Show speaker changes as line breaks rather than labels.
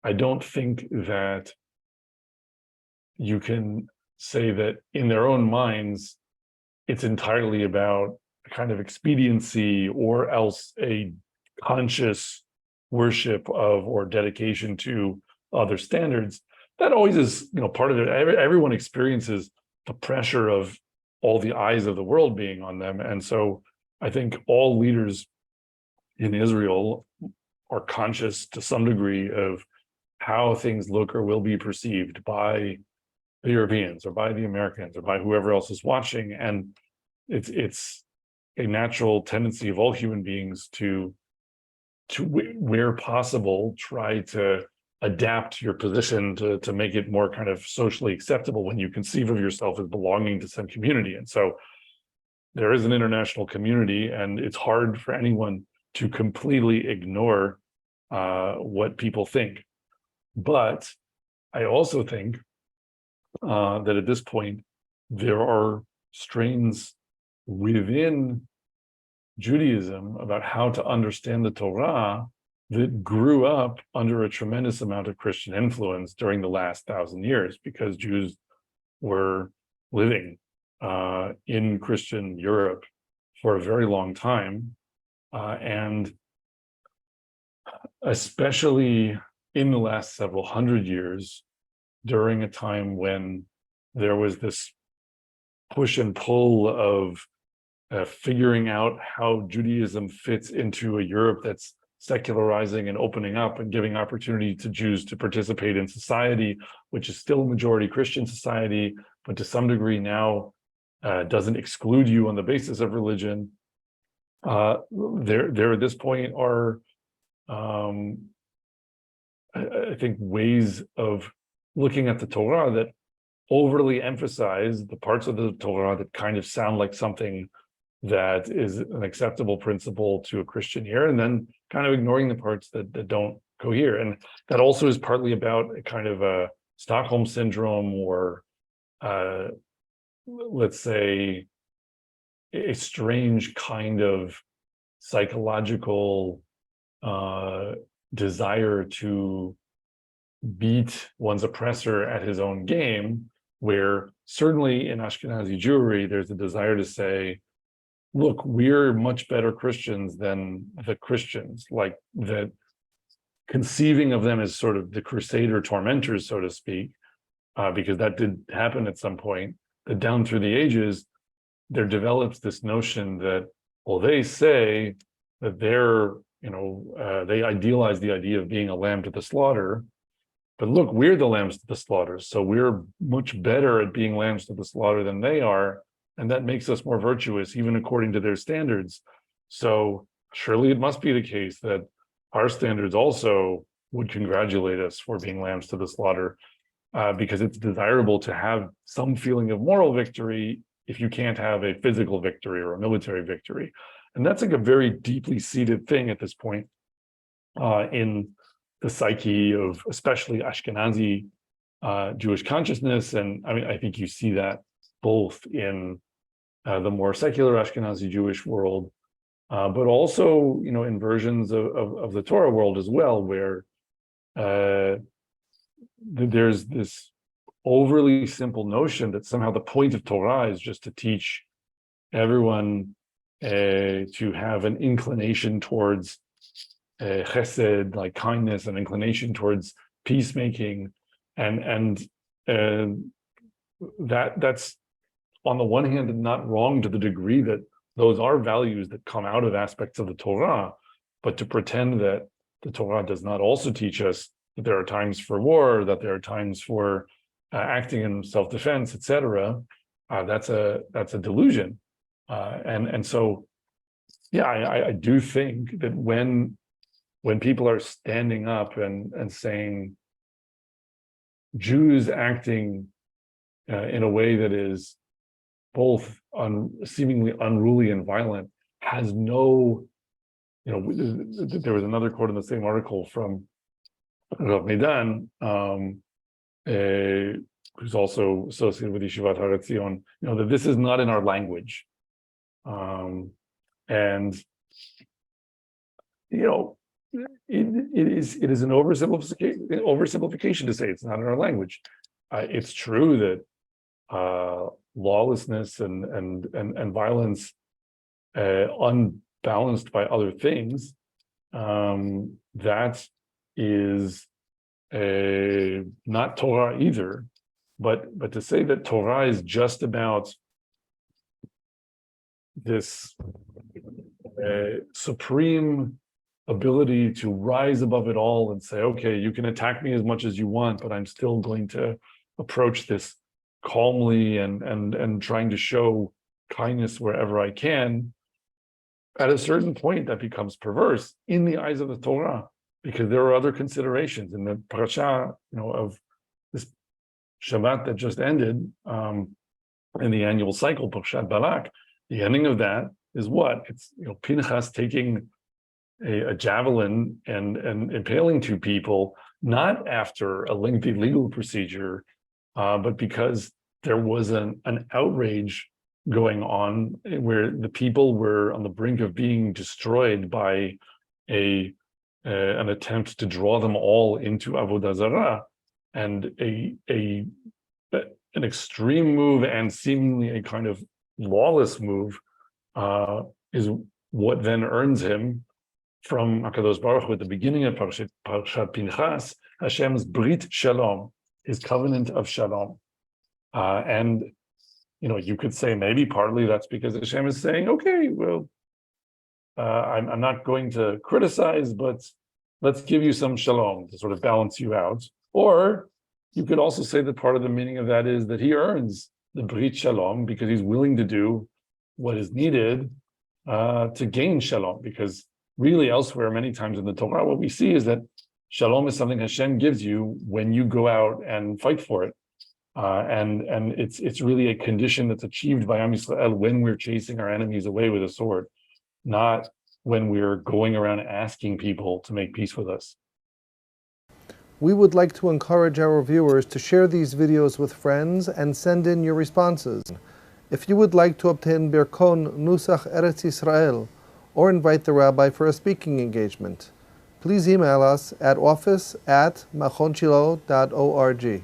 I don't think that you can say that in their own minds, it's entirely about a kind of expediency or else a conscious worship of or dedication to other standards. That always is, part of it. Everyone experiences the pressure of all the eyes of the world being on them. And so I think all leaders in Israel are conscious to some degree of how things look or will be perceived by the Europeans or by the Americans or by whoever else is watching. And it's a natural tendency of all human beings to where possible, try to adapt your position to make it more kind of socially acceptable when you conceive of yourself as belonging to some community. And so there is an international community, and it's hard for anyone to completely ignore what people think. But I also think that at this point, there are strains within Judaism about how to understand the Torah that grew up under a tremendous amount of Christian influence during the last 1,000 years, because Jews were living in Christian Europe for a very long time. And especially in the last several hundred years, during a time when there was this push and pull of figuring out how Judaism fits into a Europe that's secularizing and opening up and giving opportunity to Jews to participate in society, which is still a majority Christian society, but to some degree now doesn't exclude you on the basis of religion. There at this point are, I think, ways of looking at the Torah that overly emphasize the parts of the Torah that kind of sound like something that is an acceptable principle to a Christian ear, and then kind of ignoring the parts that don't cohere. And that also is partly about a kind of a Stockholm syndrome, or let's say a strange kind of psychological desire to beat one's oppressor at his own game, where certainly in Ashkenazi Jewry, there's a desire to say, look, we're much better Christians than the Christians, like that, conceiving of them as sort of the crusader tormentors, so to speak, because that did happen at some point, that down through the ages, there develops this notion that, well, they say that they idealize the idea of being a lamb to the slaughter, but look, we're the lambs to the slaughter, so we're much better at being lambs to the slaughter than they are, and that makes us more virtuous, even according to their standards. So surely it must be the case that our standards also would congratulate us for being lambs to the slaughter, because it's desirable to have some feeling of moral victory if you can't have a physical victory or a military victory. And that's like a very deeply seated thing at this point in the psyche of especially Ashkenazi Jewish consciousness. And I mean, I think you see that both in the more secular Ashkenazi Jewish world, but also, in versions of the Torah world as well, where there's this overly simple notion that somehow the point of Torah is just to teach everyone to have an inclination towards chesed, like kindness, an inclination towards peacemaking, and that's on the one hand not wrong to the degree that those are values that come out of aspects of the Torah, but to pretend that the Torah does not also teach us that there are times for war, that there are times for acting in self-defense, etc., that's a delusion. And so, yeah, I do think that when people are standing up and saying Jews acting in a way that is both seemingly unruly and violent has no, there was another quote in the same article from Rav Medan, who's also associated with Yeshivat Har Etzion, that this is not in our language. And it is an oversimplification to say it's not in our language. It's true that lawlessness and violence, unbalanced by other things, that is not Torah either. But to say that Torah is just about this supreme ability to rise above it all and say, okay, you can attack me as much as you want, but I'm still going to approach this calmly and trying to show kindness wherever I can. At a certain point, that becomes perverse in the eyes of the Torah, because there are other considerations in the parasha, of this Shabbat that just ended, in the annual cycle, Parashat Balak. The ending of that is what? It's Pinchas taking a javelin and impaling two people, not after a lengthy legal procedure, but because there was an outrage going on where the people were on the brink of being destroyed by an attempt to draw them all into Avodah Zarah, and an extreme move and seemingly a kind of lawless move is what then earns him from HaKadosh Baruch Hu at the beginning of Parashat Pinchas, Hashem's Brit Shalom, his covenant of Shalom. And you could say maybe partly that's because Hashem is saying, okay, well, I'm not going to criticize, but let's give you some Shalom to sort of balance you out. Or you could also say that part of the meaning of that is that he earns the Brit Shalom because he's willing to do what is needed to gain Shalom, because really elsewhere, many times in the Torah, what we see is that Shalom is something Hashem gives you when you go out and fight for it. And it's really a condition that's achieved by Am Yisrael when we're chasing our enemies away with a sword, not when we're going around asking people to make peace with us.
We would like to encourage our viewers to share these videos with friends and send in your responses. If you would like to obtain Birkon Nusach Eretz Yisrael or invite the rabbi for a speaking engagement, please email us at office@machonshilo.org.